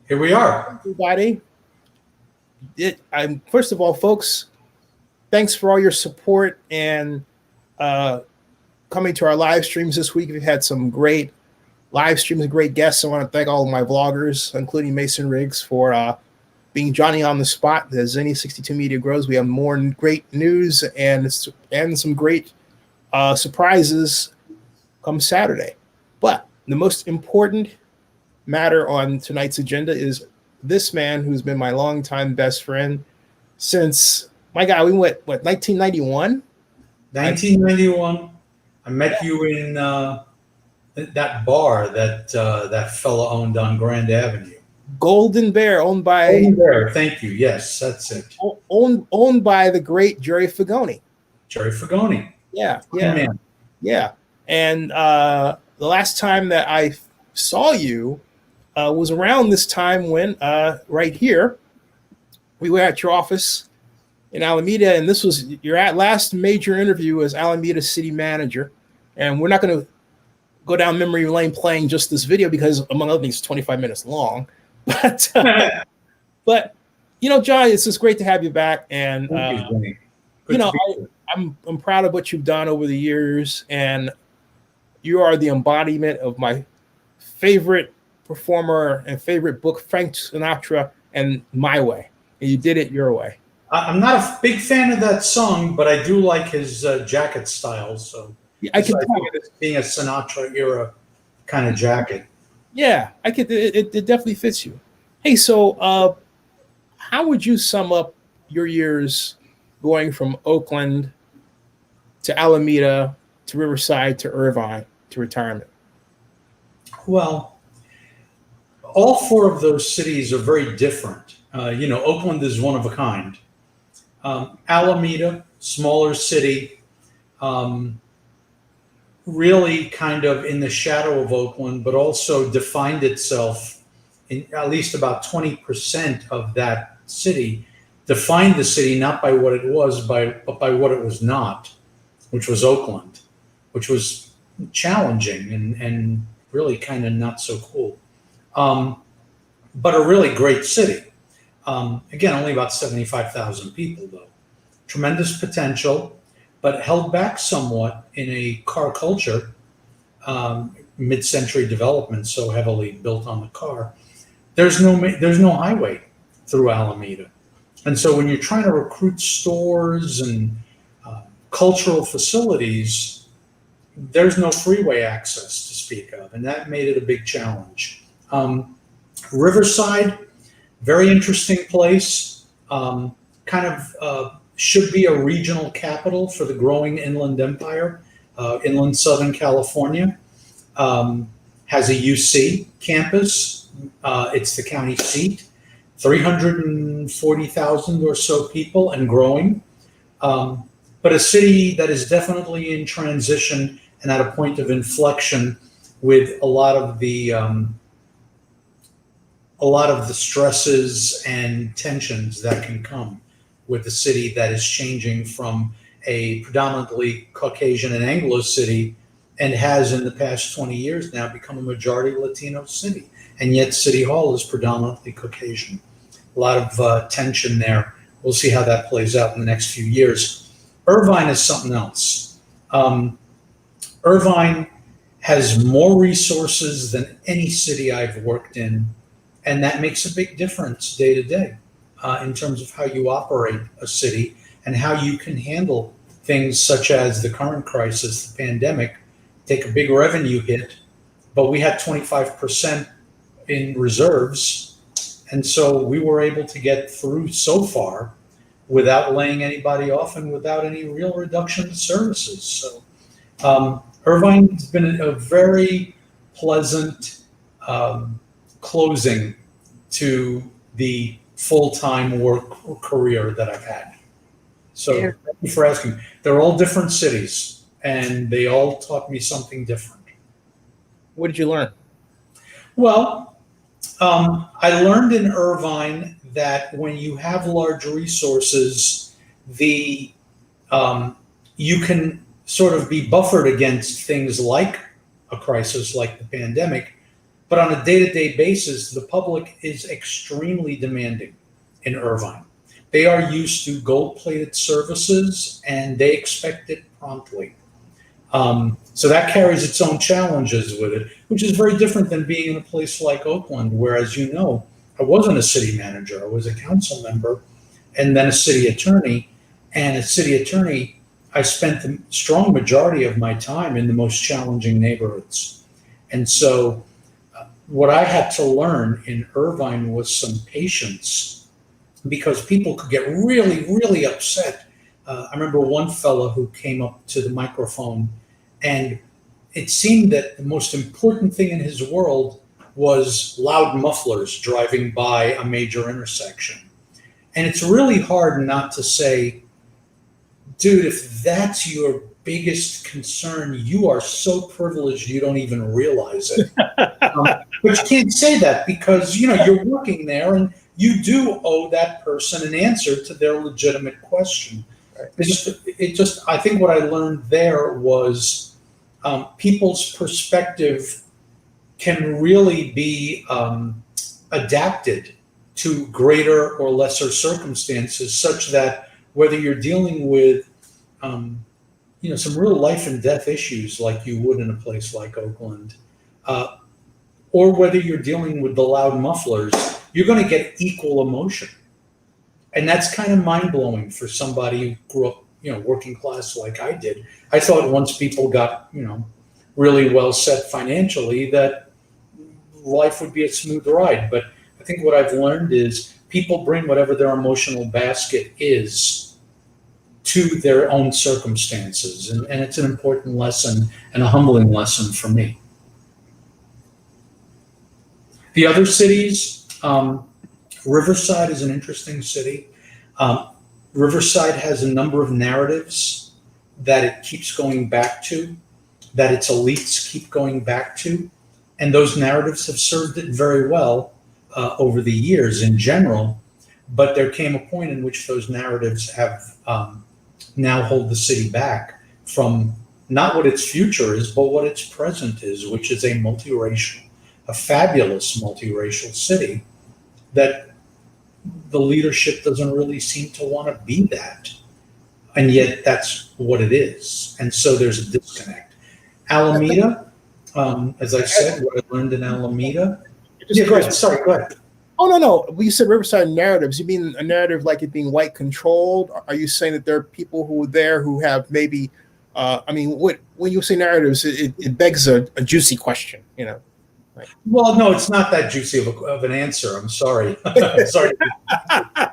Here we are. Everybody. First of all, folks, thanks for all your support and coming to our live streams this week. We've had some great live streams and great guests. I want to thank all of my vloggers, including Mason Riggs, for being Johnny on the spot. As Zenny62 Media grows, we have more great news and some great surprises come Saturday. But the most important matter on tonight's agenda is this man who's been my longtime best friend since, my God, we went, 1991? 1991. I met you in that bar that fella owned on Grand Avenue. Golden Bear, owned by... Golden Bear, thank you. Yes, that's it. Owned by the great Jerry Fagoni. Jerry Fagoni. Yeah. Man. Yeah. And the last time that I saw you was around this time when, right here, we were at your office in Alameda, and this was your last major interview as Alameda city manager. And we're not going to go down memory lane playing just this video because, among other things, it's 25 minutes long. But, John, it's just great to have you back. And, I'm proud of what you've done over the years, and you are the embodiment of my favorite performer and favorite book, Frank Sinatra and My Way. And you did it your way. I'm not a big fan of that song, but I do like his jacket style. So yeah, I can tell it being a Sinatra era kind of jacket. Yeah, I could. It definitely fits you. Hey, so how would you sum up your years going from Oakland to Alameda to Riverside to Irvine to retirement? Well, all four of those cities are very different. Oakland is one of a kind. Alameda, smaller city, really kind of in the shadow of Oakland, but also defined itself in at least about 20% of that city, defined the city not by what it was, but by what it was not, which was Oakland, which was challenging and really kind of not so cool. But a really great city. Again, only about 75,000 people, though. Tremendous potential, but held back somewhat in a car culture, mid-century development so heavily built on the car. There's no highway through Alameda. And so when you're trying to recruit stores and cultural facilities, there's no freeway access to speak of, and that made it a big challenge. Riverside, very interesting place, should be a regional capital for the growing inland empire, inland Southern California. Has a UC campus. It's the county seat, 340,000 or so people and growing. But a city that is definitely in transition and at a point of inflection with a lot of the stresses and tensions that can come with the city that is changing from a predominantly Caucasian and Anglo city and has in the past 20 years now become a majority Latino city. And yet City Hall is predominantly Caucasian. A lot of tension there. We'll see how that plays out in the next few years. Irvine is something else. Irvine has more resources than any city I've worked in, and that makes a big difference day to day in terms of how you operate a city and how you can handle things such as the current crisis, the pandemic, take a big revenue hit, but we had 25% in reserves, and so we were able to get through so far without laying anybody off and without any real reduction in services. So Irvine's been a very pleasant closing to the full-time work career that I've had. So thank you for asking. They're all different cities, and they all taught me something different. What did you learn? Well, I learned in Irvine that when you have large resources, you can sort of be buffered against things like a crisis like the pandemic But on a day-to-day basis, the public is extremely demanding in Irvine. They are used to gold-plated services, and they expect it promptly. So that carries its own challenges with it, which is very different than being in a place like Oakland, where, as you know, I wasn't a city manager. I was a council member and then a city attorney. And as city attorney, I spent the strong majority of my time in the most challenging neighborhoods. And so what I had to learn in Irvine was some patience, because people could get really, really upset. I remember one fellow who came up to the microphone, and it seemed that the most important thing in his world was loud mufflers driving by a major intersection. And it's really hard not to say, dude, if that's your biggest concern, you are so privileged you don't even realize it. But you can't say that, because you're working there, and you do owe that person an answer to their legitimate question. I think what I learned there was people's perspective can really be adapted to greater or lesser circumstances, such that whether you're dealing with some real life and death issues like you would in a place like Oakland, or whether you're dealing with the loud mufflers, you're going to get equal emotion. And that's kind of mind-blowing for somebody who grew up, working class like I did. I thought once people got, really well set financially, that life would be a smooth ride. But I think what I've learned is people bring whatever their emotional basket is to their own circumstances. And it's an important lesson and a humbling lesson for me. The other cities, Riverside is an interesting city. Riverside has a number of narratives that it keeps going back to, that its elites keep going back to. And those narratives have served it very well over the years in general. But there came a point in which those narratives have now hold the city back from not what its future is, but what its present is, which is a fabulous multiracial city that the leadership doesn't really seem to want to be that. And yet that's what it is. And so there's a disconnect. Alameda, as I said, what I learned in Alameda. Yeah, go ahead. Sorry, go ahead. Oh, no. When you said Riverside Narratives, you mean a narrative like it being white controlled? Are you saying that there are people who are there who have maybe, when you say narratives, it begs a juicy question, Right. Well, no, it's not that juicy of an answer. I'm sorry. I'm sorry.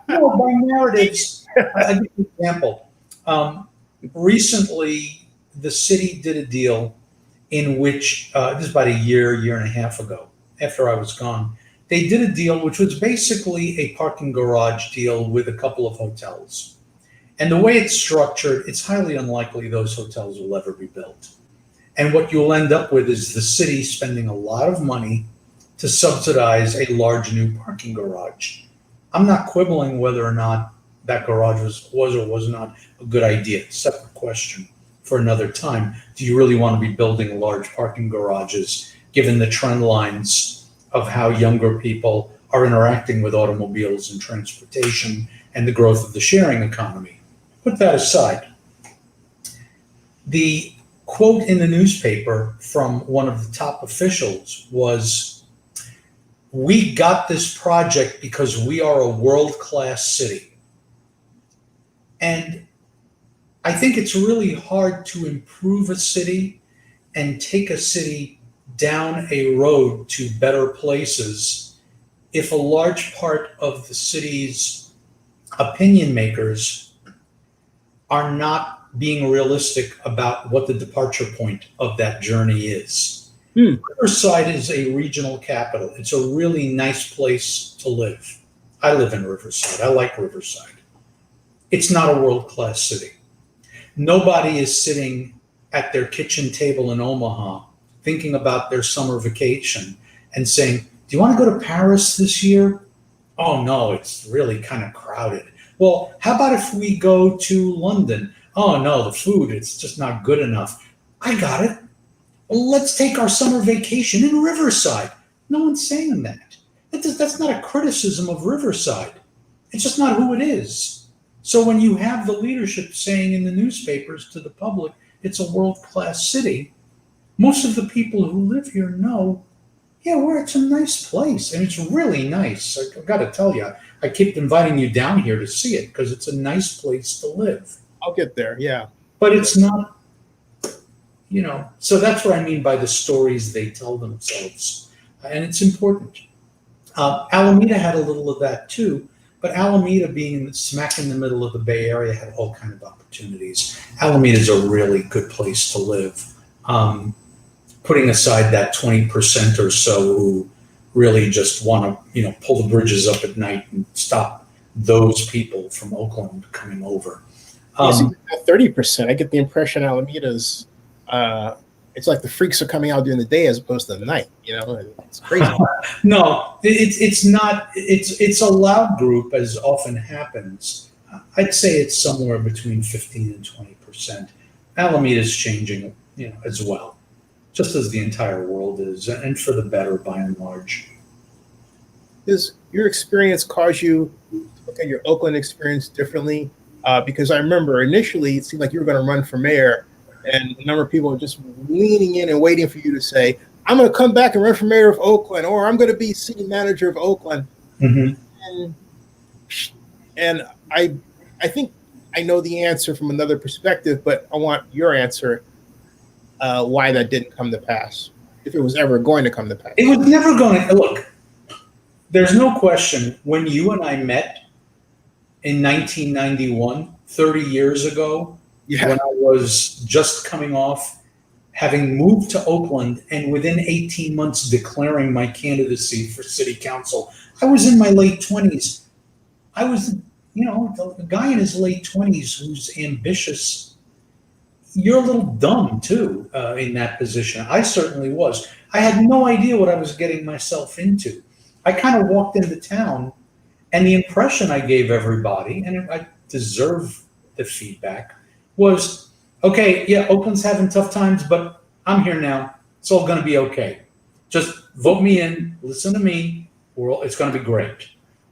No, by narratives, I'll give you an example. Recently, the city did a deal in which, this is about a year and a half ago, after I was gone. They did a deal which was basically a parking garage deal with a couple of hotels. And the way it's structured, it's highly unlikely those hotels will ever be built. And what you'll end up with is the city spending a lot of money to subsidize a large new parking garage. I'm not quibbling whether or not that garage was or was not a good idea. Separate question for another time. Do you really want to be building large parking garages, given the trend lines of how younger people are interacting with automobiles and transportation and the growth of the sharing economy? Put that aside. The quote in the newspaper from one of the top officials was, "We got this project because we are a world-class city." And I think it's really hard to improve a city and take a city down a road to better places if a large part of the city's opinion makers are not being realistic about what the departure point of that journey is. Riverside is a regional capital. It's a really nice place to live. I live in Riverside. I like Riverside. It's not a world-class city. Nobody is sitting at their kitchen table in Omaha thinking about their summer vacation and saying, "Do you want to go to Paris this year? Oh no, it's really kind of crowded. Well, how about if we go to London? Oh no, the food, it's just not good enough. I got it. Well, let's take our summer vacation in Riverside. No one's saying that. That's not a criticism of Riverside. It's just not who it is. So when you have the leadership saying in the newspapers to the public, it's a world-class city, most of the people who live here know, yeah, it's a nice place. And it's really nice. I've got to tell you, I keep inviting you down here to see it because it's a nice place to live. I'll get there. Yeah. But it's not, so that's what I mean by the stories they tell themselves. And it's important. Alameda had a little of that too, but Alameda being smack in the middle of the Bay Area had all kind of opportunities. Alameda is a really good place to live. Putting aside that 20% or so who really just want to, pull the bridges up at night and stop those people from Oakland coming over. 30%. I get the impression Alameda's, it's like the freaks are coming out during the day as opposed to the night. It's crazy. No, it's not. It's a loud group, as often happens. I'd say it's somewhere between 15 and 20%. Alameda's changing, as well, just as the entire world is, and for the better by and large. Does your experience cause you to look at your Oakland experience differently? Because I remember initially it seemed like you were going to run for mayor, and a number of people were just leaning in and waiting for you to say, I'm going to come back and run for mayor of Oakland, or I'm going to be city manager of Oakland. Mm-hmm. And I think I know the answer from another perspective, but I want your answer why that didn't come to pass, if it was ever going to come to pass. It was never going to. Look, there's no question, when you and I met in 1991, 30 years ago, when I was just coming off having moved to Oakland and within 18 months declaring my candidacy for city council, I was in my late 20s. I was, a guy in his late 20s who's ambitious. You're a little dumb too in that position. I certainly was. I had no idea what I was getting myself into. I kind of walked into town, and the impression I gave everybody, and I deserve the feedback, was, okay, yeah, Oakland's having tough times, but I'm here now. It's all going to be okay. Just vote me in, listen to me. It's going to be great.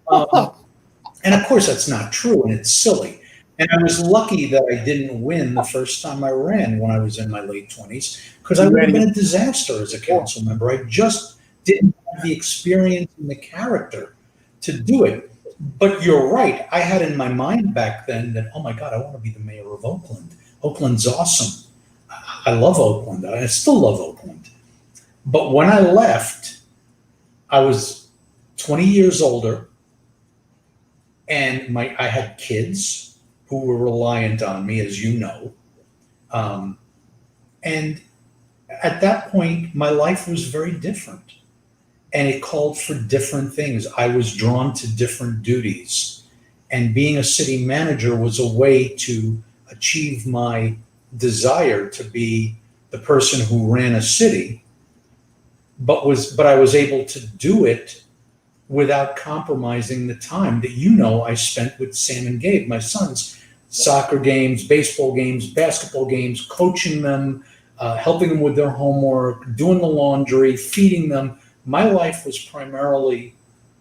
And of course, that's not true, and it's silly. And I was lucky that I didn't win the first time I ran when I was in my late 20s, because I would have been a disaster as a council member. I just didn't have the experience and the character to do it. But you're right. I had in my mind back then that, oh my God, I want to be the mayor of Oakland. Oakland's awesome. I love Oakland. I still love Oakland. But when I left, I was 20 years older, and I had kids who were reliant on me, as you know. And at that point, my life was very different. And it called for different things. I was drawn to different duties. And being a city manager was a way to achieve my desire to be the person who ran a city, but I was able to do it without compromising the time that I spent with Sam and Gabe, my sons. Soccer games, baseball games, basketball games, coaching them, helping them with their homework, doing the laundry, feeding them. My life was primarily,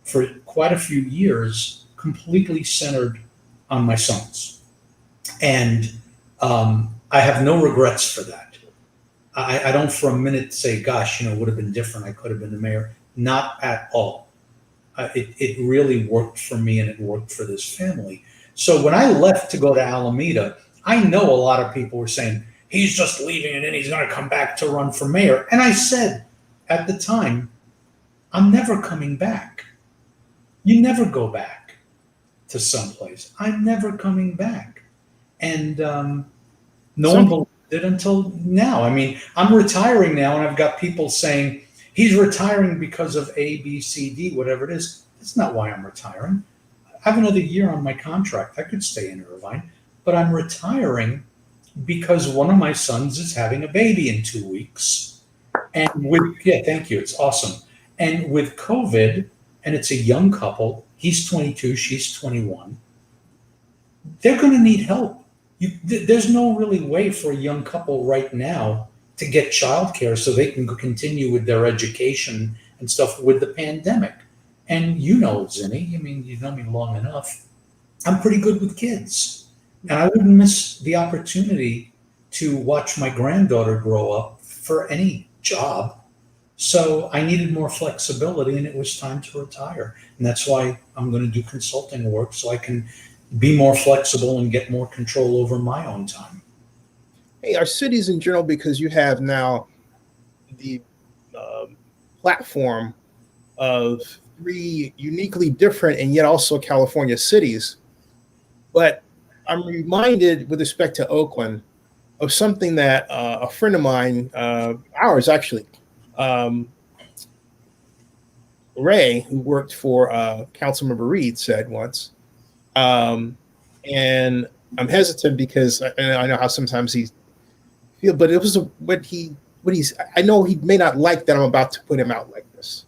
for quite a few years, completely centered on my sons. And I have no regrets for that. I don't for a minute say, gosh, would have been different. I could have been the mayor. Not at all. It really worked for me, and it worked for this family. So when I left to go to Alameda, I know a lot of people were saying, he's just leaving and then he's going to come back to run for mayor. And I said at the time, I'm never coming back. You never go back to someplace. I'm never coming back. And no one believed it until now. I mean, I'm retiring now, and I've got people saying, he's retiring because of A, B, C, D, whatever it is. That's not why I'm retiring. I have another year on my contract. I could stay in Irvine, but I'm retiring because one of my sons is having a baby in 2 weeks. And thank you. It's awesome. And with COVID, and it's a young couple, he's 22, she's 21, they're going to need help. There's no really way for a young couple right now to get childcare so they can continue with their education and stuff with the pandemic. And you know, Zinni, I mean, you know me long enough. I'm pretty good with kids. And I wouldn't miss the opportunity to watch my granddaughter grow up for any job. So I needed more flexibility and it was time to retire. And that's why I'm going to do consulting work so I can be more flexible and get more control over my own time. Hey, our cities in general, because you have now the platform of three uniquely different and yet also California cities. But I'm reminded with respect to Oakland of something that a friend of mine, ours actually, Ray, who worked for Councilmember Reed, said once. And I'm hesitant because I know how sometimes he feels, but it was I know he may not like that I'm about to put him out like this,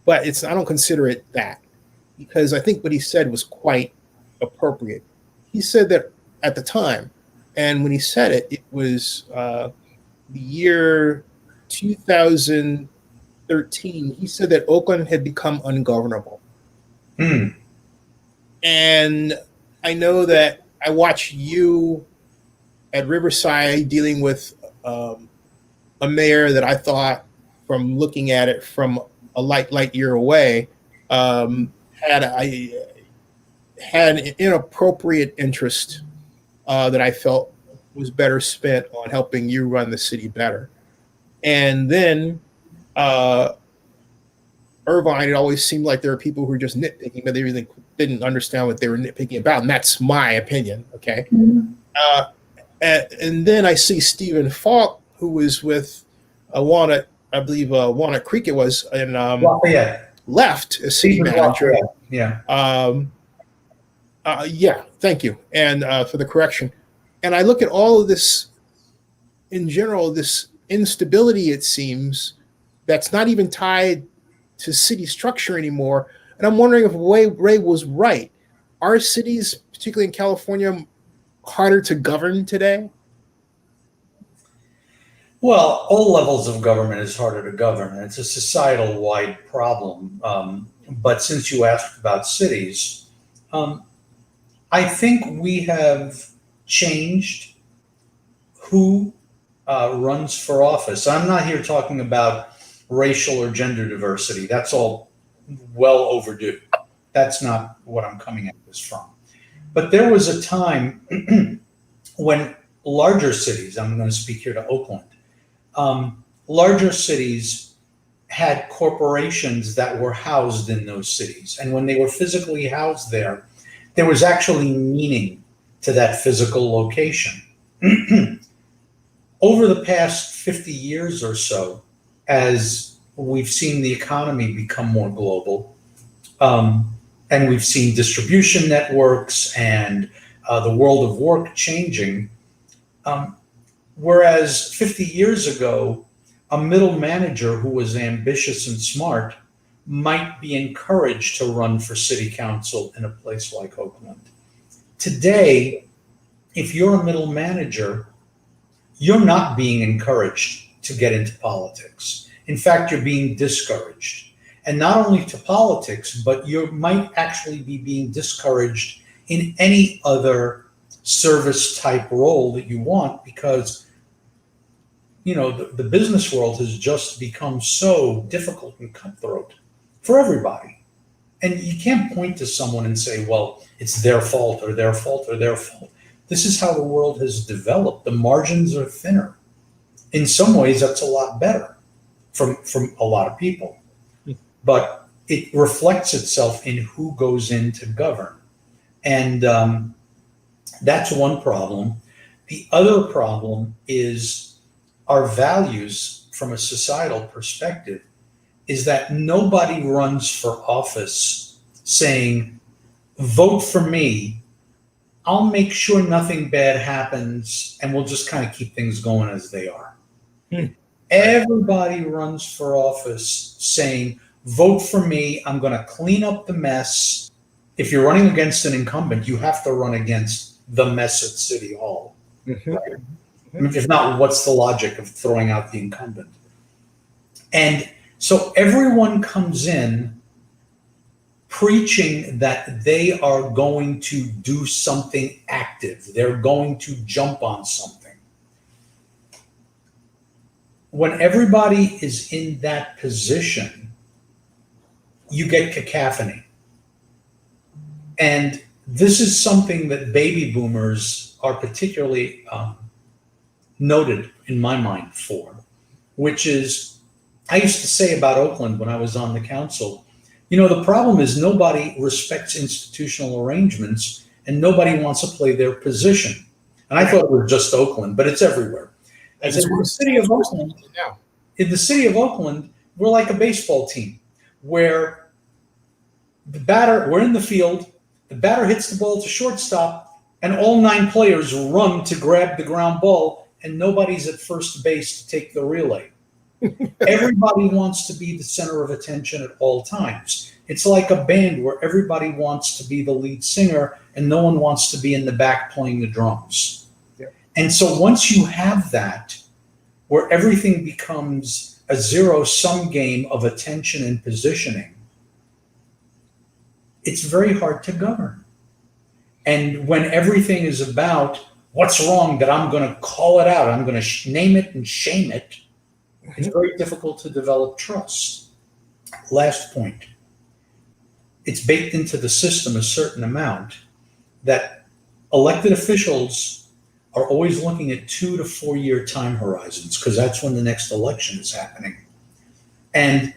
but I don't consider it that, because I think what he said was quite appropriate. He said that at the time, and when he said it, it was the year 2013. He said that Oakland had become ungovernable. And I know that I watched you at Riverside dealing with a mayor that I thought, from looking at it from a light year away, had an inappropriate interest that I felt was better spent on helping you run the city better. And then Irvine, it always seemed like there were people who were just nitpicking, but they really didn't understand what they were nitpicking about. And that's my opinion. Okay. Mm-hmm. And then I see Stephen Falk, who was with Walnut, I believe Walnut Creek it was, and left as city manager. Yeah. Yeah. Thank you. And for the correction. And I look at all of this in general, this instability, it seems, that's not even tied to city structure anymore. And I'm wondering if Ray was right. Are cities, particularly in California, harder to govern today? Well, all levels of government is harder to govern. It's a societal-wide problem. But since you asked about cities, I think we have changed who runs for office. I'm not here talking about racial or gender diversity. That's all well overdue. That's not what I'm coming at this from. But there was a time when larger cities, I'm going to speak here to Oakland, larger cities had corporations that were housed in those cities. And when they were physically housed there was actually meaning to that physical location. Over the past 50 years or so, as we've seen the economy become more global, and we've seen distribution networks and the world of work changing, whereas 50 years ago, a middle manager who was ambitious and smart might be encouraged to run for city council in a place like Oakland. Today, if you're a middle manager, you're not being encouraged to get into politics. In fact, you're being discouraged. And not only to politics, but you might actually be being discouraged in any other service type role that you want, because the business world has just become so difficult and cutthroat for everybody. And you can't point to someone and say, well, it's their fault or their fault or their fault. This is how the world has developed. The margins are thinner. In some ways, that's a lot better from a lot of people. But it reflects itself in who goes in to govern. And that's one problem. The other problem is our values from a societal perspective is that nobody runs for office saying, vote for me, I'll make sure nothing bad happens, and we'll just kind of keep things going as they are. Everybody runs for office saying, vote for me, I'm going to clean up the mess. If you're running against an incumbent, you have to run against the mess at City Hall. Mm-hmm. Right? Mm-hmm. If not, what's the logic of throwing out the incumbent? And So everyone comes in preaching that they are going to do something active. They're going to jump on something. When everybody is in that position, you get cacophony. And this is something that baby boomers are particularly noted in my mind for, which is, I used to say about Oakland when I was on the council, the problem is nobody respects institutional arrangements and nobody wants to play their position. And I thought it was just Oakland, but it's everywhere. As in the city of Oakland, in the city of Oakland, we're like a baseball team where we're in the field, the batter hits the ball to shortstop, and all 9 players run to grab the ground ball, and nobody's at first base to take the relay. Everybody wants to be the center of attention at all times. It's like a band where everybody wants to be the lead singer and no one wants to be in the back playing the drums. Yeah. And so once you have that, where everything becomes a zero-sum game of attention and positioning, it's very hard to govern. And when everything is about what's wrong, that I'm going to call it out, I'm going to name it and shame it, it's very difficult to develop trust. Last point. It's baked into the system a certain amount that elected officials are always looking at 2 to 4 year time horizons because that's when the next election is happening. And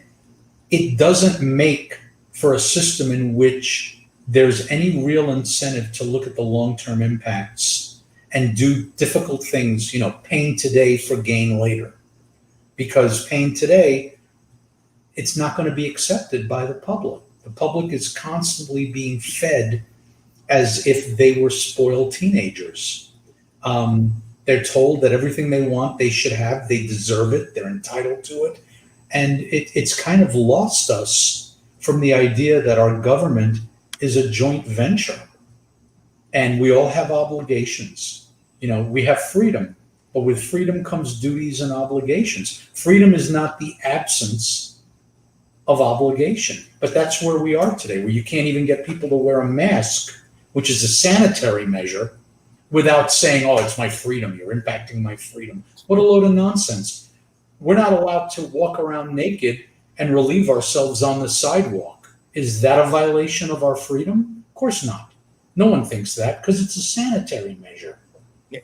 it doesn't make for a system in which there's any real incentive to look at the long-term impacts and do difficult things, pain today for gain later. Because pain today, it's not going to be accepted by the public. The public is constantly being fed as if they were spoiled teenagers. They're told that everything they want, they should have, they deserve it, they're entitled to it. And it's kind of lost us from the idea that our government is a joint venture. And we all have obligations. We have freedom. But with freedom comes duties and obligations. Freedom is not the absence of obligation. But that's where we are today, where you can't even get people to wear a mask, which is a sanitary measure, without saying, oh, it's my freedom. You're impacting my freedom. What a load of nonsense. We're not allowed to walk around naked and relieve ourselves on the sidewalk. Is that a violation of our freedom? Of course not. No one thinks that because it's a sanitary measure.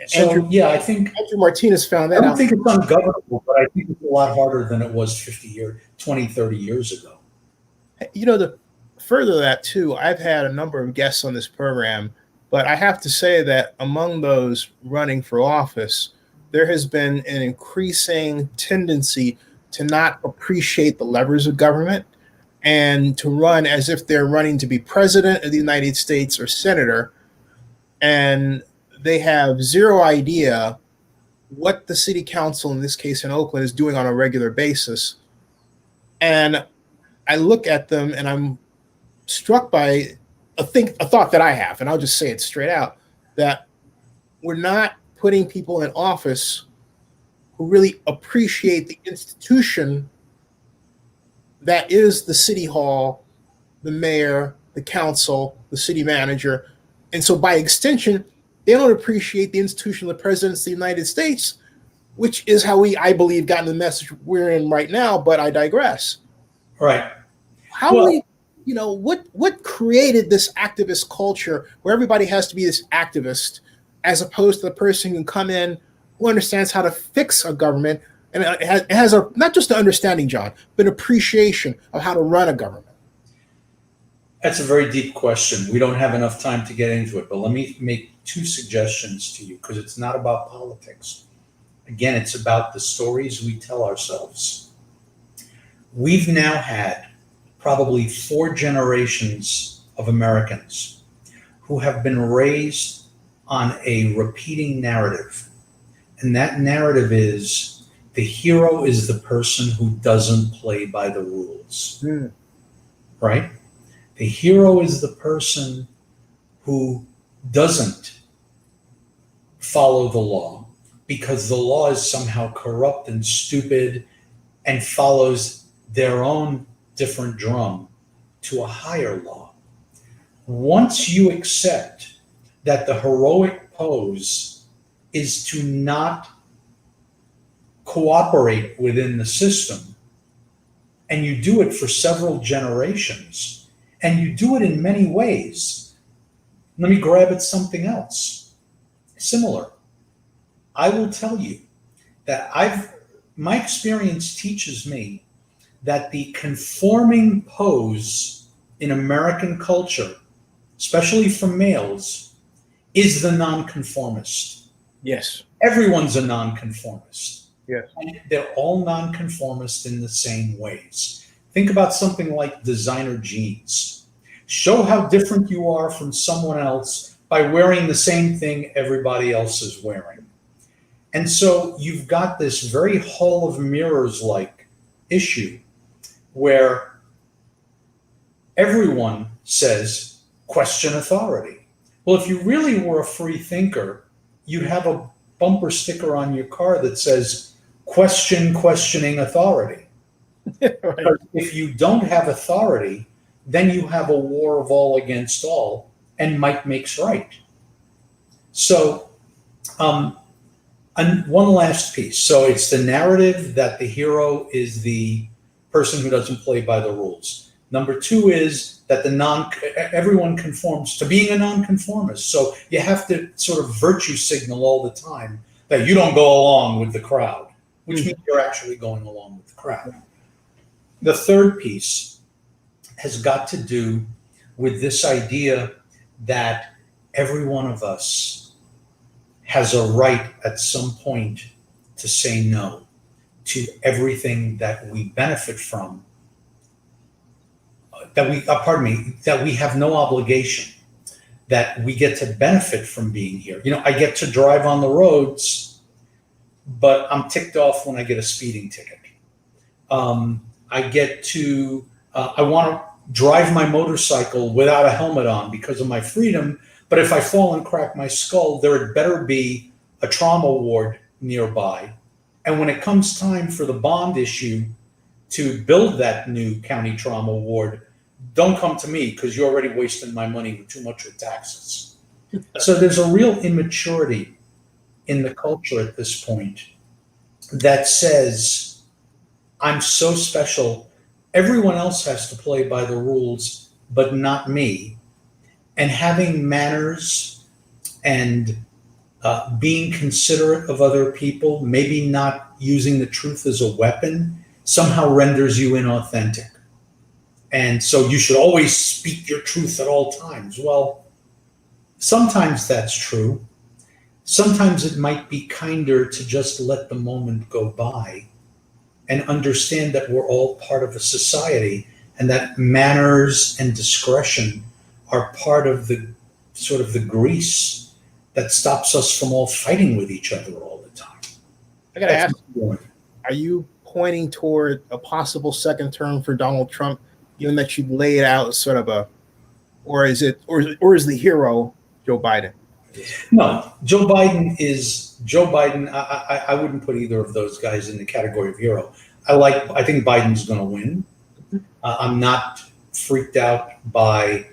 So, I think Andrew Martinez found that out. I don't out. think it's ungovernable, but I think it's a lot harder than it was 20, 30 years ago. To further that too, I've had a number of guests on this program, but I have to say that among those running for office, there has been an increasing tendency to not appreciate the levers of government and to run as if they're running to be president of the United States or senator, and they have zero idea what the city council, in this case in Oakland, is doing on a regular basis. And I look at them and I'm struck by a thought that I have, and I'll just say it straight out, that we're not putting people in office who really appreciate the institution that is the city hall, the mayor, the council, the city manager. And so by extension, they don't appreciate the institution of the presidency of the United States, which is how I believe, gotten the message we're in right now, but I digress. Right. What created this activist culture where everybody has to be this activist as opposed to the person who can come in who understands how to fix a government and it has not just an understanding, John, but an appreciation of how to run a government? That's a very deep question. We don't have enough time to get into it, but let me make 2 suggestions to you because it's not about politics. Again, it's about the stories we tell ourselves. We've now had probably 4 generations of Americans who have been raised on a repeating narrative. And that narrative is the hero is the person who doesn't play by the rules, right? The hero is the person who doesn't follow the law because the law is somehow corrupt and stupid and follows their own different drum to a higher law. Once you accept that the heroic pose is to not cooperate within the system, and you do it for several generations, and you do it in many ways. Let me grab at something else similar. I will tell you that my experience teaches me that the conforming pose in American culture, especially for males, is the nonconformist. Yes. Everyone's a nonconformist. Yes. And they're all nonconformist in the same ways. Think about something like designer jeans. Show how different you are from someone else by wearing the same thing everybody else is wearing. And so you've got this very Hall of Mirrors-like issue where everyone says, question authority. Well, if you really were a free thinker, you'd have a bumper sticker on your car that says, questioning authority. Right. If you don't have authority, then you have a war of all against all, and might makes right. So, and one last piece. So it's the narrative that the hero is the person who doesn't play by the rules. Number two is that everyone conforms to being a nonconformist. So you have to sort of virtue signal all the time that you don't go along with the crowd, which means you're actually going along with the crowd. The third piece has got to do with this idea that every one of us has a right at some point to say no to everything that we benefit from, that we have no obligation, that we get to benefit from being here. You know, I get to drive on the roads, but I'm ticked off when I get a speeding ticket. I get to, I want to drive my motorcycle without a helmet on because of my freedom. But if I fall and crack my skull, there had better be a trauma ward nearby. And when it comes time for the bond issue to build that new county trauma ward, don't come to me because you're already wasting my money with too much with taxes. So there's a real immaturity in the culture at this point that says, I'm so special. Everyone else has to play by the rules, but not me. And having manners and being considerate of other people, maybe not using the truth as a weapon, somehow renders you inauthentic. And so you should always speak your truth at all times. Well, sometimes that's true. Sometimes it might be kinder to just let the moment go by and understand that we're all part of a society and that manners and discretion are part of the sort of the grease that stops us from all fighting with each other all the time. I got to ask you, are you pointing toward a possible second term for Donald Trump, given that you laid out sort of or is the hero Joe Biden? No, Joe Biden. I wouldn't put either of those guys in the category of hero. I think Biden's going to win. I'm not freaked out by,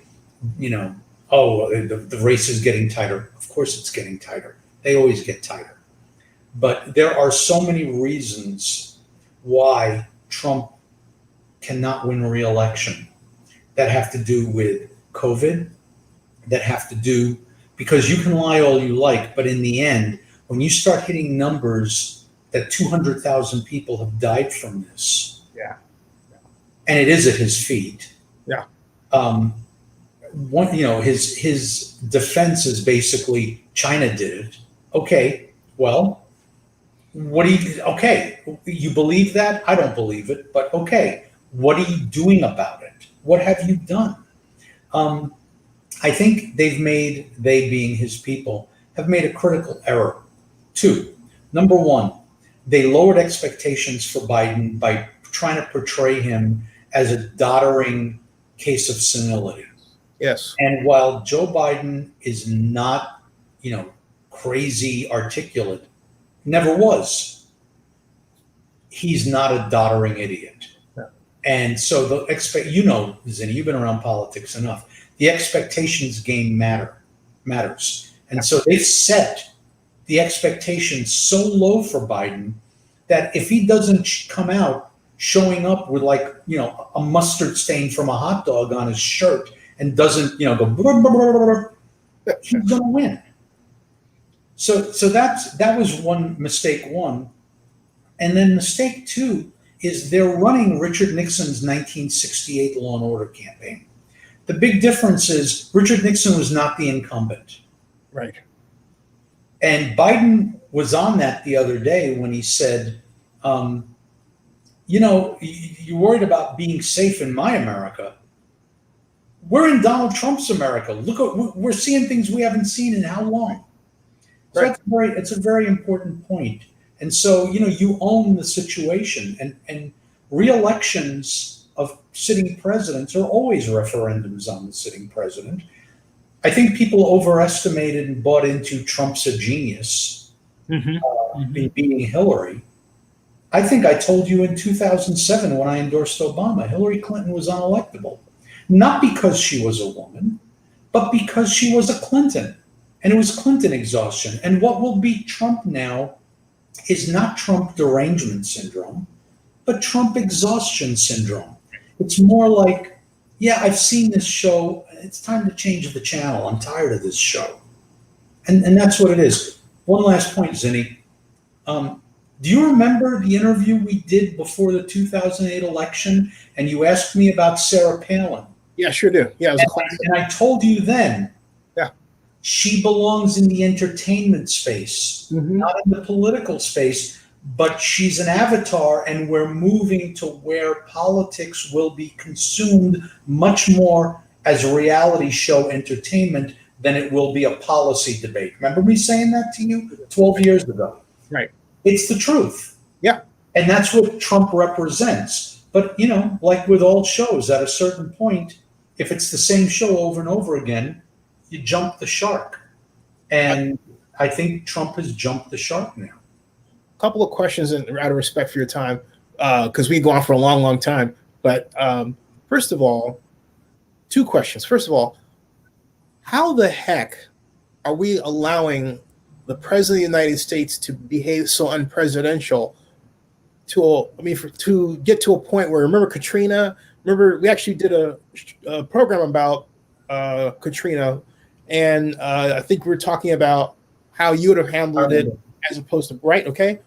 the race is getting tighter. Of course it's getting tighter. They always get tighter. But there are so many reasons why Trump cannot win re-election that have to do with COVID, that have to do, because you can lie all you like, but in the end, when you start hitting numbers that 200,000 people have died from this, and it is at his feet. His defense is basically China did it. Okay, well, you believe that? I don't believe it, but okay, what are you doing about it? What have you done? I think they being his people, have made a critical error. Two, number one, they lowered expectations for Biden by trying to portray him as a doddering case of senility. Yes. And while Joe Biden is not, crazy articulate, never was, he's not a doddering idiot. No. And so Zinni, you've been around politics enough. The expectations game matters. And so they've set the expectations so low for Biden that if he doesn't come out showing up with a mustard stain from a hot dog on his shirt and doesn't, go, blah, blah, blah, blah, blah, he's going to win. So that was one mistake one. And then mistake two is they're running Richard Nixon's 1968 Law and Order campaign. The big difference is Richard Nixon was not the incumbent. Right. And Biden was on that the other day when he said, you're worried about being safe in my America. We're in Donald Trump's America. We're seeing things we haven't seen in how long? So right. It's a very important point. And so, you own the situation, and re-elections of sitting presidents are always referendums on the sitting president. I think people overestimated and bought into Trump's a genius in beating Hillary. I think I told you in 2007 when I endorsed Obama, Hillary Clinton was unelectable. Not because she was a woman, but because she was a Clinton. And it was Clinton exhaustion. And what will beat Trump now is not Trump derangement syndrome, but Trump exhaustion syndrome. It's more like, yeah, I've seen this show. It's time to change the channel. I'm tired of this show. And that's what it is. One last point, Zinni. Do you remember the interview we did before the 2008 election? And you asked me about Sarah Palin. Yeah, sure do. Yeah, it was a classic. And I told you then, yeah, she belongs in the entertainment space, not in the political space, but she's an avatar, and we're moving to where politics will be consumed much more as reality show entertainment than it will be a policy debate. Remember me saying that to you 12 years ago? Right. It's the truth. Yeah. And that's what Trump represents. But, like with all shows, at a certain point, if it's the same show over and over again, you jump the shark. And I think Trump has jumped the shark now. A couple of questions out of respect for your time, because we go on for a long, long time. But first of all, two questions. First of all, how the heck are we allowing the president of the United States to behave so unpresidential to get to a point where, remember Katrina? Remember, we actually did a program about Katrina, and I think we were talking about how you would have handled it as opposed to, right? Okay.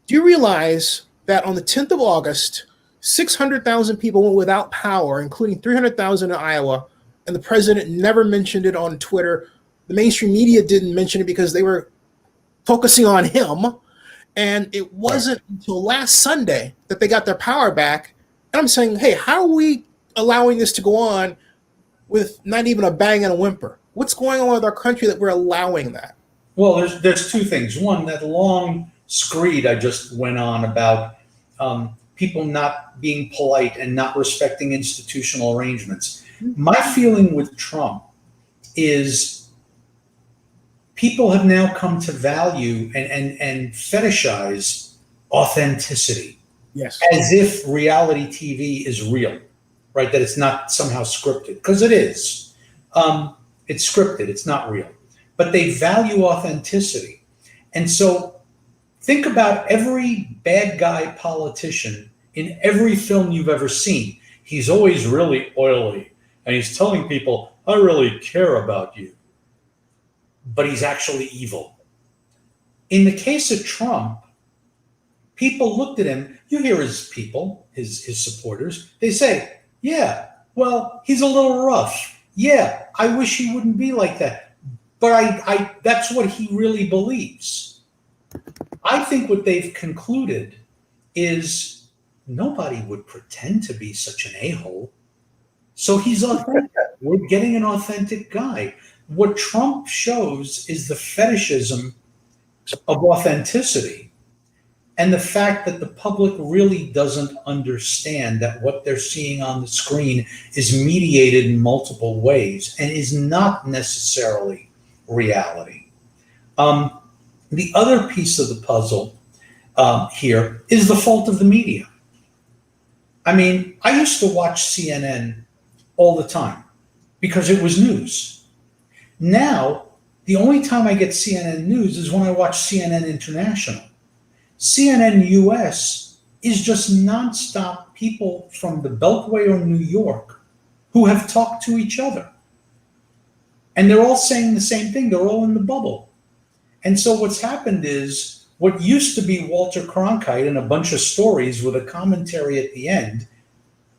Do you realize that on the 10th of August, 600,000 people went without power, including 300,000 in Iowa, and the president never mentioned it on Twitter? The mainstream media didn't mention it because they were focusing on him. And it wasn't until last Sunday that they got their power back. And I'm saying, hey, how are we allowing this to go on with not even a bang and a whimper? What's going on with our country that we're allowing that? Well, there's two things. One, that long screed I just went on about people not being polite and not respecting institutional arrangements. My feeling with Trump is people have now come to value and fetishize authenticity. Yes. As if reality TV is real, right? That it's not somehow scripted, because it is. It's scripted, it's not real. But they value authenticity. And so think about every bad guy politician in every film you've ever seen. He's always really oily, and he's telling people, I really care about you. But he's actually evil. In the case of Trump, people looked at him. You hear his people, his supporters. They say, yeah, well, he's a little rough. Yeah, I wish he wouldn't be like that. But I that's what he really believes. I think what they've concluded is nobody would pretend to be such an a-hole. So he's authentic. We're getting an authentic guy. What Trump shows is the fetishism of authenticity, and the fact that the public really doesn't understand that what they're seeing on the screen is mediated in multiple ways and is not necessarily reality. The other piece of the puzzle here is the fault of the media. I mean, I used to watch CNN all the time because it was news. Now, the only time I get CNN news is when I watch CNN International. CNN US is just nonstop people from the Beltway or New York who have talked to each other. And they're all saying the same thing. They're all in the bubble. And so what's happened is what used to be Walter Cronkite and a bunch of stories with a commentary at the end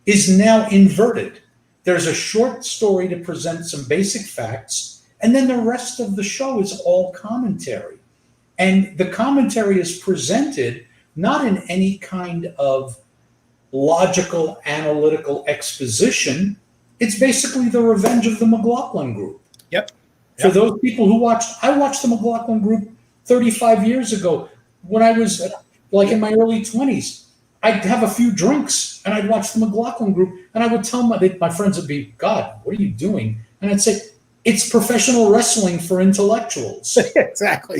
is now inverted. There's a short story to present some basic facts, and then the rest of the show is all commentary. And the commentary is presented not in any kind of logical, analytical exposition. It's basically the revenge of the McLaughlin Group. Yep. For those people who I watched the McLaughlin Group 35 years ago when I was like in my early 20s. I'd have a few drinks and I'd watch the McLaughlin Group, and I would tell my friends would be, God, what are you doing? And I'd say, it's professional wrestling for intellectuals. Exactly.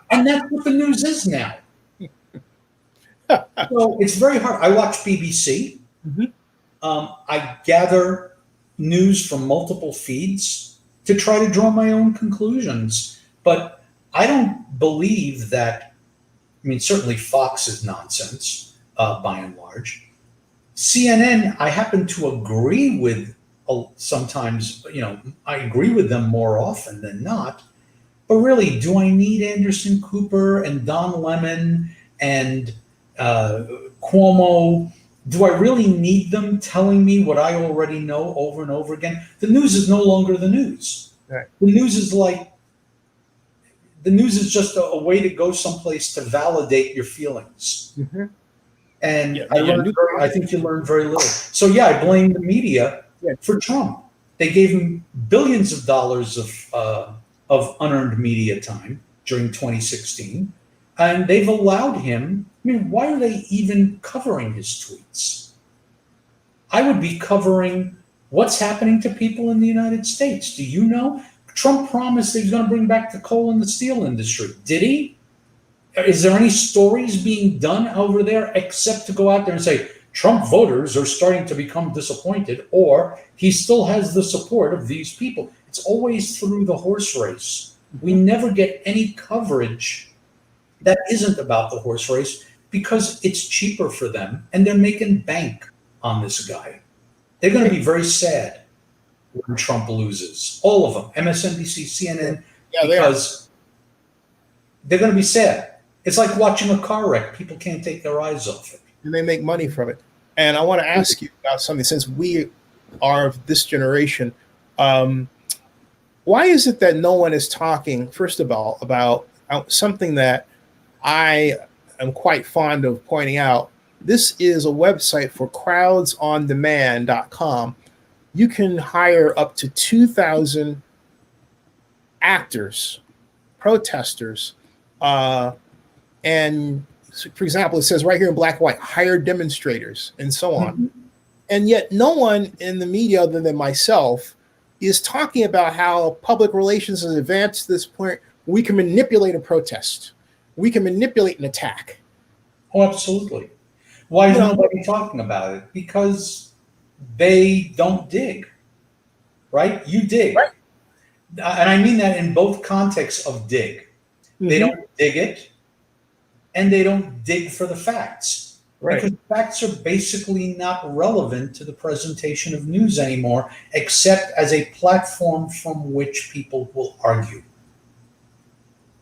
And that's what the news is now. So it's very hard. I watch BBC. Mm-hmm. I gather news from multiple feeds to try to draw my own conclusions. But I don't believe that, I mean, certainly Fox is nonsense by and large. CNN, I happen to agree with sometimes, I agree with them more often than not. But really, do I need Anderson Cooper and Don Lemon and Cuomo? Do I really need them telling me what I already know over and over again? The news is no longer the news. Right. The news is just a way to go someplace to validate your feelings. Mm-hmm. And I think you learn very little. So yeah, I blame the media for Trump. They gave him billions of dollars of unearned media time during 2016, and they've allowed him. I mean, why are they even covering his tweets? I would be covering what's happening to people in the United States. Do you know? Trump promised he was going to bring back the coal and the steel industry. Did he? Is there any stories being done over there except to go out there and say, Trump voters are starting to become disappointed, or he still has the support of these people? It's always through the horse race. We never get any coverage that isn't about the horse race because it's cheaper for them and they're making bank on this guy. They're going to be very sad when Trump loses. All of them, MSNBC, CNN, because they're going to be sad. It's like watching a car wreck. People can't take their eyes off it. And they make money from it. And I want to ask you about something, since we are of this generation. Why is it that no one is talking, first of all, about something that I am quite fond of pointing out? This is a website for crowdsondemand.com. You can hire up to 2,000 actors, protesters, and for example, it says right here in black and white, hire demonstrators and so on. Mm-hmm. And yet no one in the media other than myself is talking about how public relations has advanced to this point. We can manipulate a protest. We can manipulate an attack. Oh, absolutely. Why is nobody talking about it? Because they don't dig, right? You dig. Right. And I mean that in both contexts of dig. Mm-hmm. They don't dig it, and they don't dig for the facts. Right. Because facts are basically not relevant to the presentation of news anymore, except as a platform from which people will argue.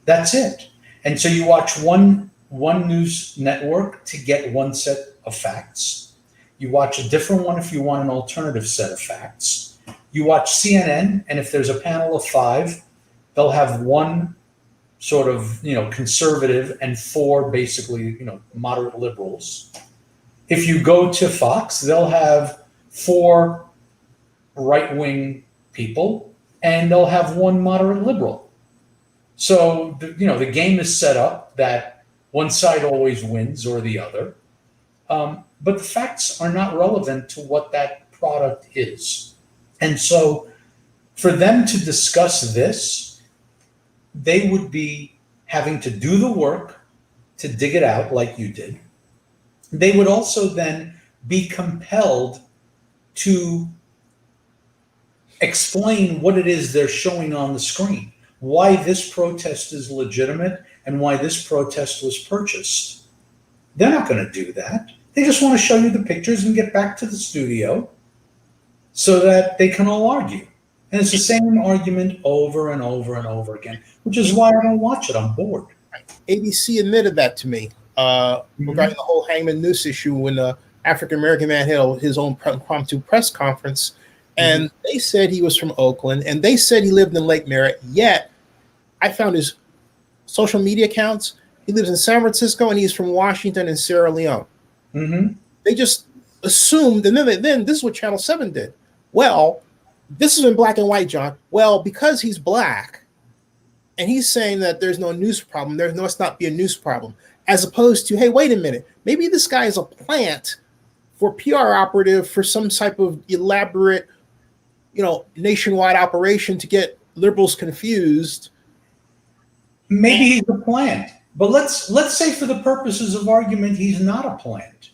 That's it. And so you watch one news network to get one set of facts. You watch a different one if you want an alternative set of facts. You watch CNN, and if there's a panel of 5, they'll have one sort of, conservative and 4 basically, moderate liberals. If you go to Fox, they'll have 4 right-wing people and they'll have 1 moderate liberal. So, the game is set up that one side always wins or the other. But the facts are not relevant to what that product is. And so for them to discuss this, they would be having to do the work to dig it out like you did. They would also then be compelled to explain what it is they're showing on the screen, why this protest is legitimate and why this protest was purchased. They're not going to do that. They just want to show you the pictures and get back to the studio so that they can all argue. And it's the same argument over and over and over again, which is why I don't watch it. I'm bored. ABC admitted that to me regarding the whole Hangman Noose issue when the African-American man held his own impromptu press conference. And they said he was from Oakland, and they said he lived in Lake Merritt. Yet, I found his social media accounts. He lives in San Francisco, and he's from Washington and Sierra Leone. They just assumed, and then this is what Channel 7 did. Well, this is in black and white, John. Well, because he's black, and he's saying that there's no noose problem, there must not be a noose problem, as opposed to, hey, wait a minute, maybe this guy is a plant for PR operative for some type of elaborate, nationwide operation to get liberals confused. Maybe he's a plant, but let's say for the purposes of argument, he's not a plant.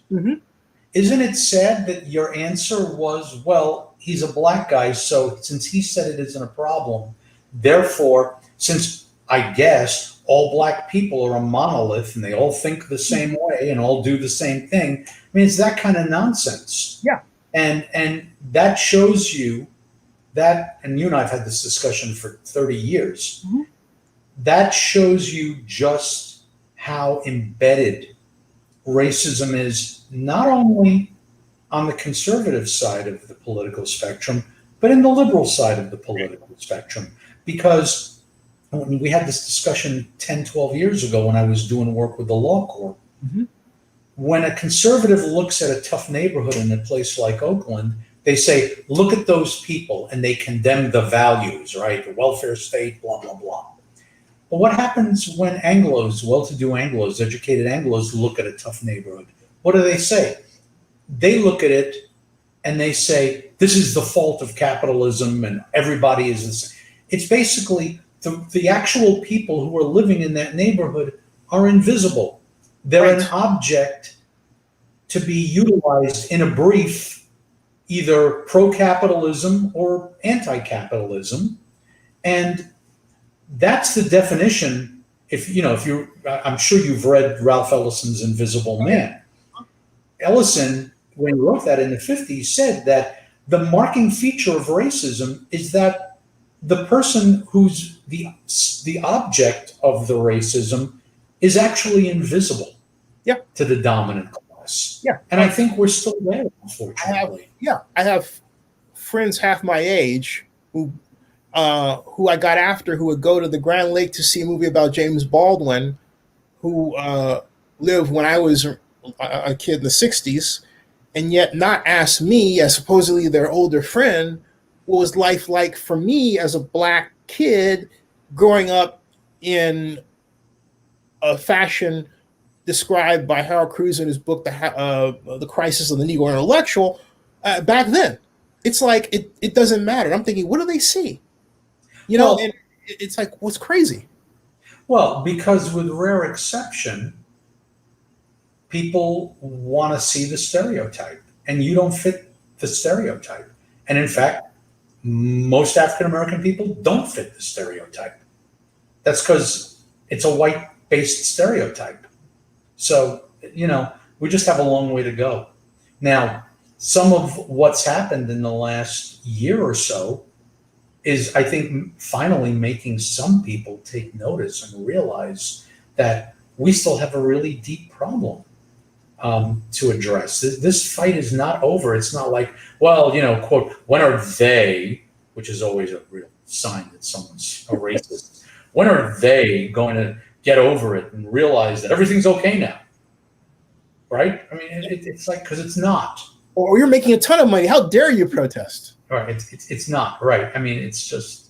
Isn't it sad that your answer was, well, he's a black guy, so since he said it isn't a problem, therefore, since I guess all black people are a monolith and they all think the same way and all do the same thing, I mean, it's that kind of nonsense. Yeah. And that shows you that, and you and I have had this discussion for 30 years, that shows you just how embedded racism is, not only on the conservative side of the political spectrum, but in the liberal side of the political spectrum. Because when we had this discussion 10, 12 years ago when I was doing work with the law court, when a conservative looks at a tough neighborhood in a place like Oakland, they say, look at those people, and they condemn the values, right? The welfare state, blah, blah, blah. But what happens when Anglos, well-to-do Anglos, educated Anglos look at a tough neighborhood? What do they say? They look at it and they say, this is the fault of capitalism and everybody is this. It's basically the actual people who are living in that neighborhood are invisible. They're an object to be utilized in a brief, either pro-capitalism or anti-capitalism. And that's the definition. I'm sure you've read Ralph Ellison's Invisible Man. Ellison, when he wrote that in the 50s, said that the marking feature of racism is that the person who's the object of the racism is actually invisible to the dominant class. Yeah. And I think we're still there, unfortunately. I have friends half my age who I got after who would go to the Grand Lake to see a movie about James Baldwin, who lived when I was a kid in the 60s, and yet not ask me, as supposedly their older friend, what was life like for me as a black kid growing up in a fashion described by Harold Cruz in his book, The Crisis of the Negro Intellectual, back then. It's like, it doesn't matter. I'm thinking, what do they see? And it's like, what's crazy? Well, because with rare exception, people want to see the stereotype, and you don't fit the stereotype. And in fact, most African-American people don't fit the stereotype. That's because it's a white-based stereotype. So, we just have a long way to go. Now, some of what's happened in the last year or so is, I think, finally making some people take notice and realize that we still have a really deep problem to address. This fight is not over. It's not like, well, quote, when are they, which is always a real sign that someone's a racist, when are they going to get over it and realize that everything's okay now? Right? I mean, it's like, because it's not. Or you're making a ton of money. How dare you protest? Right. It's not, right. I mean, it's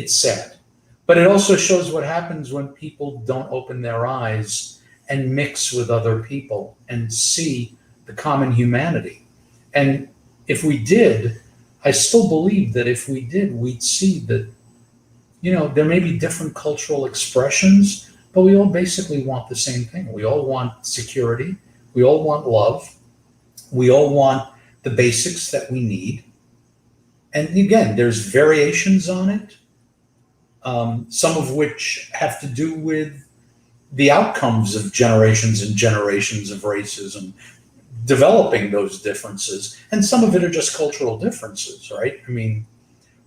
sad. But it also shows what happens when people don't open their eyes and mix with other people and see the common humanity. And if we did, I still believe that if we did, we'd see that, there may be different cultural expressions, but we all basically want the same thing. We all want security. We all want love. We all want the basics that we need. And again, there's variations on it, some of which have to do with the outcomes of generations and generations of racism, developing those differences. And some of it are just cultural differences, right? I mean,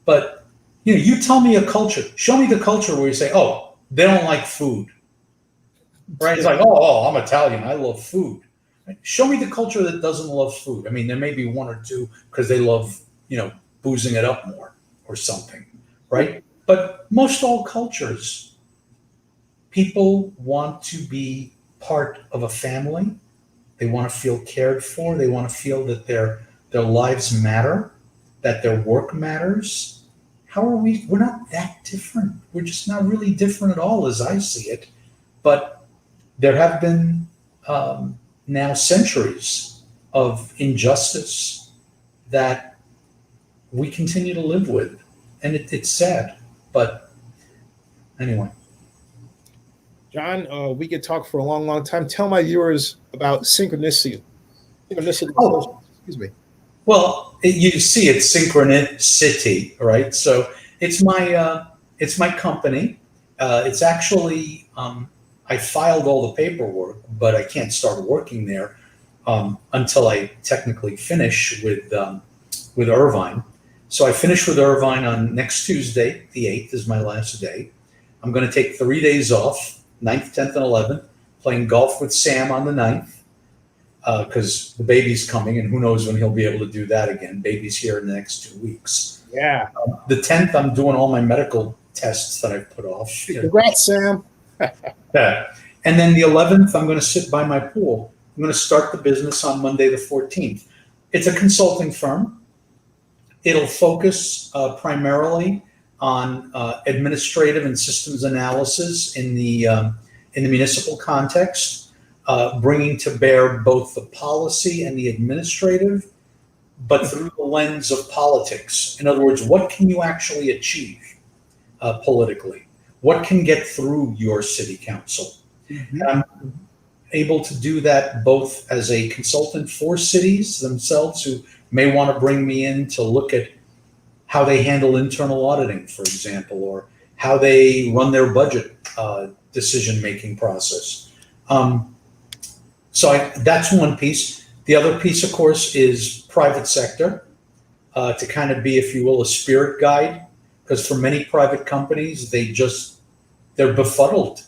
but you tell me a culture, show me the culture where you say, oh, they don't like food, right? It's like, oh, I'm Italian, I love food. Right? Show me the culture that doesn't love food. I mean, there may be one or two because they love, boozing it up more or something, right? But most all cultures, people want to be part of a family. They want to feel cared for. They want to feel that their lives matter, that their work matters. How are we? We're not that different. We're just not really different at all as I see it. But there have been now centuries of injustice that we continue to live with. And it's sad. But anyway. John, we could talk for a long, long time. Tell my viewers about Synchronicity. Oh, excuse me. Well, you see, it's Synchronicity, right? So it's my company. It's actually I filed all the paperwork, but I can't start working there until I technically finish with Irvine. So I finish with Irvine on next Tuesday, the 8th is my last day. I'm going to take 3 days off, 9th, 10th, and 11th, playing golf with Sam on the 9th, because the baby's coming, and who knows when he'll be able to do that again. Baby's here in the next 2 weeks. Yeah. The 10th, I'm doing all my medical tests that I've put off. Congrats, Sam. Yeah. And then the 11th, I'm going to sit by my pool. I'm going to start the business on Monday the 14th. It's a consulting firm. It'll focus primarily on administrative and systems analysis in the municipal context, bringing to bear both the policy and the administrative, but through the lens of politics. In other words, what can you actually achieve politically? What can get through your city council? Mm-hmm. And I'm able to do that both as a consultant for cities themselves who may want to bring me in to look at how they handle internal auditing, for example, or how they run their budget decision-making process. That's one piece. The other piece, of course, is private sector, to kind of be, if you will, a spirit guide, because for many private companies, they're befuddled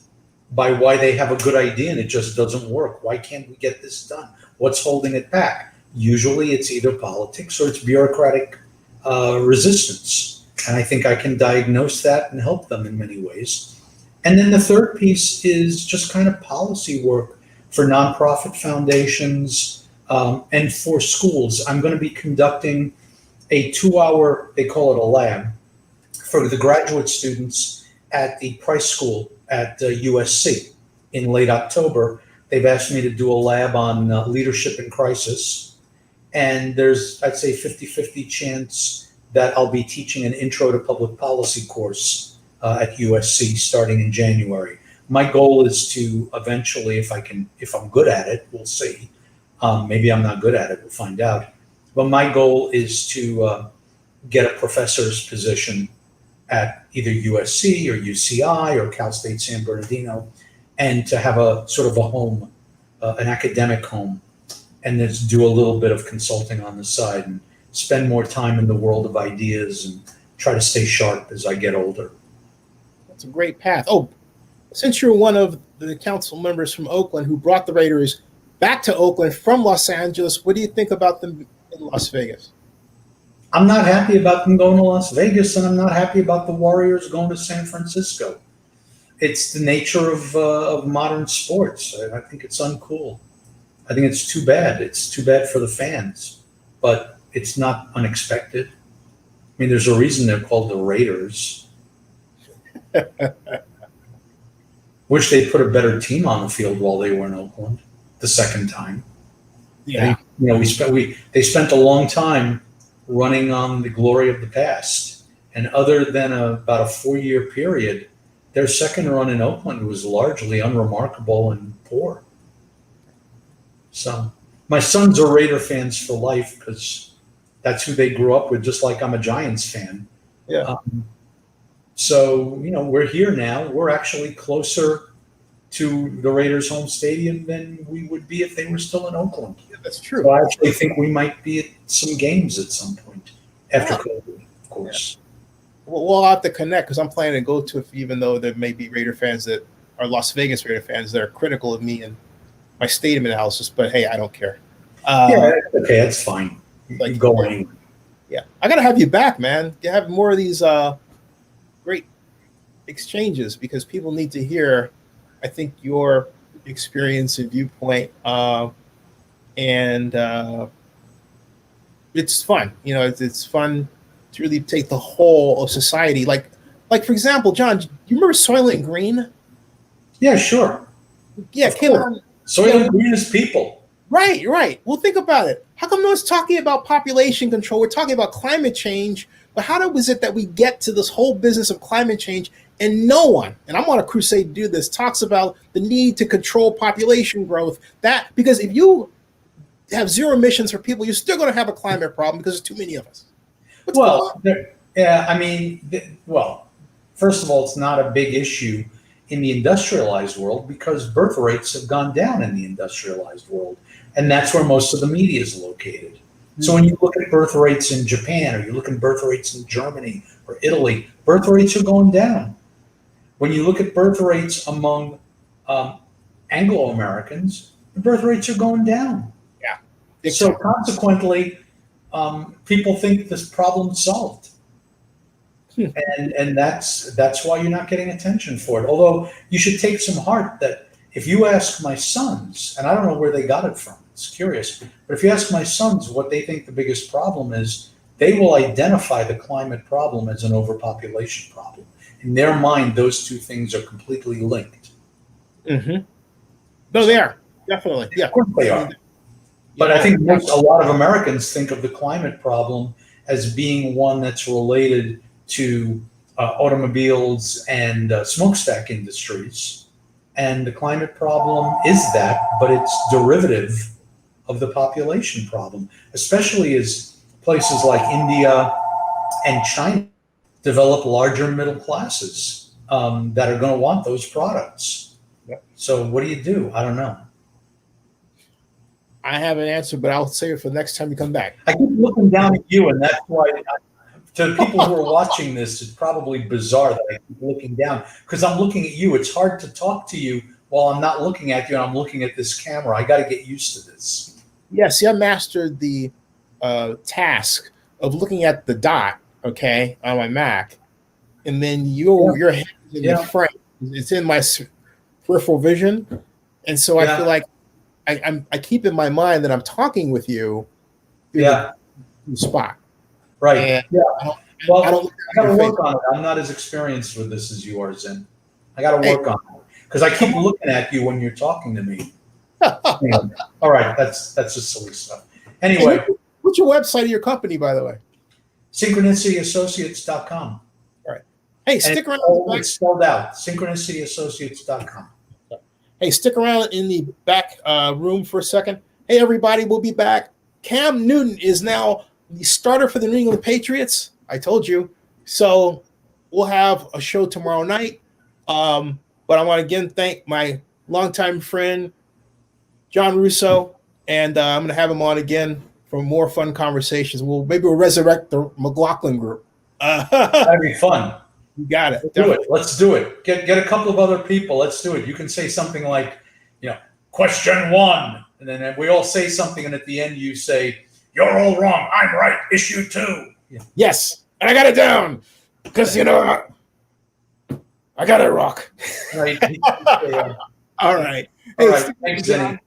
by why they have a good idea and it just doesn't work. Why can't we get this done? What's holding it back? Usually it's either politics or it's bureaucratic resistance. And I think I can diagnose that and help them in many ways. And then the third piece is just kind of policy work for nonprofit foundations and for schools. I'm going to be conducting a 2-hour, they call it a lab, for the graduate students at the Price School at USC in late October. They've asked me to do a lab on leadership in crisis. And there's, I'd say, 50-50 chance that I'll be teaching an intro to public policy course at USC starting in January. My goal is to eventually, if I'm good at it, we'll see. Maybe I'm not good at it, we'll find out. But my goal is to get a professor's position at either USC or UCI or Cal State San Bernardino, and to have a sort of a home, an academic home, and then do a little bit of consulting on the side and spend more time in the world of ideas and try to stay sharp as I get older. That's a great path. Oh, since you're one of the council members from Oakland who brought the Raiders back to Oakland from Los Angeles, what do you think about them in Las Vegas? I'm not happy about them going to Las Vegas, and I'm not happy about the Warriors going to San Francisco. It's the nature of modern sports. I think it's uncool. I think it's too bad. It's too bad for the fans, but it's not unexpected. I mean, there's a reason they're called the Raiders. Wish they put a better team on the field while they were in Oakland the second time. Yeah, they spent a long time running on the glory of the past, and other than about a 4-year period, their second run in Oakland was largely unremarkable and poor. So My sons are Raider fans for life because that's who they grew up with, just like I'm a Giants fan. Yeah. So, we're here now. We're actually closer to the Raiders' home stadium than we would be if they were still in Oakland. Yeah, that's true. So I actually think we might be at some games at some point after COVID, of course. Well, we'll have to connect because I'm planning to go to it, even though there may be Raider fans that are Las Vegas Raider fans that are critical of me and my stadium analysis. But hey, I don't care. Okay, that's fine. Like, Go anywhere. Yeah, I gotta have you back, man. You have more of these great exchanges because people need to hear, I think, your experience and viewpoint, and it's fun. It's fun to really take the whole of society. Like for example, John, you remember Soylent Green? Yeah, sure. Yeah, Of came course. on. Soylent Green is people. Right. Well, think about it. How come no one's talking about population control? We're talking about climate change, but how was it that we get to this whole business of climate change and no one, and I'm on a crusade to do this, talks about the need to control population growth? Because if you have zero emissions for people, you're still going to have a climate problem because there's too many of us. First of all, it's not a big issue in the industrialized world because birth rates have gone down in the industrialized world. And that's where most of the media is located. Mm-hmm. So when you look at birth rates in Japan, or you look at birth rates in Germany or Italy, birth rates are going down. When you look at birth rates among Anglo-Americans, the birth rates are going down. Yeah. So consequently, people think this problem's solved. And that's why you're not getting attention for it. Although you should take some heart that if you ask my sons, and I don't know where they got it from, it's curious, but if you ask my sons what they think the biggest problem is, they will identify the climate problem as an overpopulation problem. In their mind, those two things are completely linked. Mm-hmm. No, they are. Definitely. Yeah. Of course they are. But I think a lot of Americans think of the climate problem as being one that's related to automobiles and smokestack industries. And the climate problem is that, but it's derivative of the population problem, especially as places like India and China develop larger middle classes that are going to want those products. Yep. So what do you do? I don't know. I have an answer, but I'll save it for the next time you come back. I keep looking down at you, and that's why to the people who are watching this, it's probably bizarre that I keep looking down because I'm looking at you. It's hard to talk to you while I'm not looking at you and I'm looking at this camera. I got to get used to this. Yeah, see, I mastered the task of looking at the dot, on my Mac, and then your head is in the front. It's in my peripheral vision, and so I feel like I keep in my mind that I'm talking with you. The spot. Right. And I got to work on it. I'm not as experienced with this as you are, Zen. I got to work on it because I keep looking at you when you're talking to me. All right, that's just silly stuff. Anyway, what's your website of your company, by the way? SynchronicityAssociates.com. All right. Hey, stick around. It's spelled out. SynchronicityAssociates.com. Hey, stick around in the back room for a second. Hey, everybody, we'll be back. Cam Newton is now the starter for the New England Patriots. I told you. So we'll have a show tomorrow night. But I want to again thank my longtime friend, John Russo, and I'm going to have him on again for more fun conversations. Maybe we'll resurrect the McLaughlin group. That'd be fun. You got it. Let's do it. Get a couple of other people. Let's do it. You can say something like, question 1, and then we all say something, and at the end you say, you're all wrong. I'm right. Issue 2. Yeah. Yes, and I got it down because I got it, Rock. Right. All right. All right. Thanks, Jenny.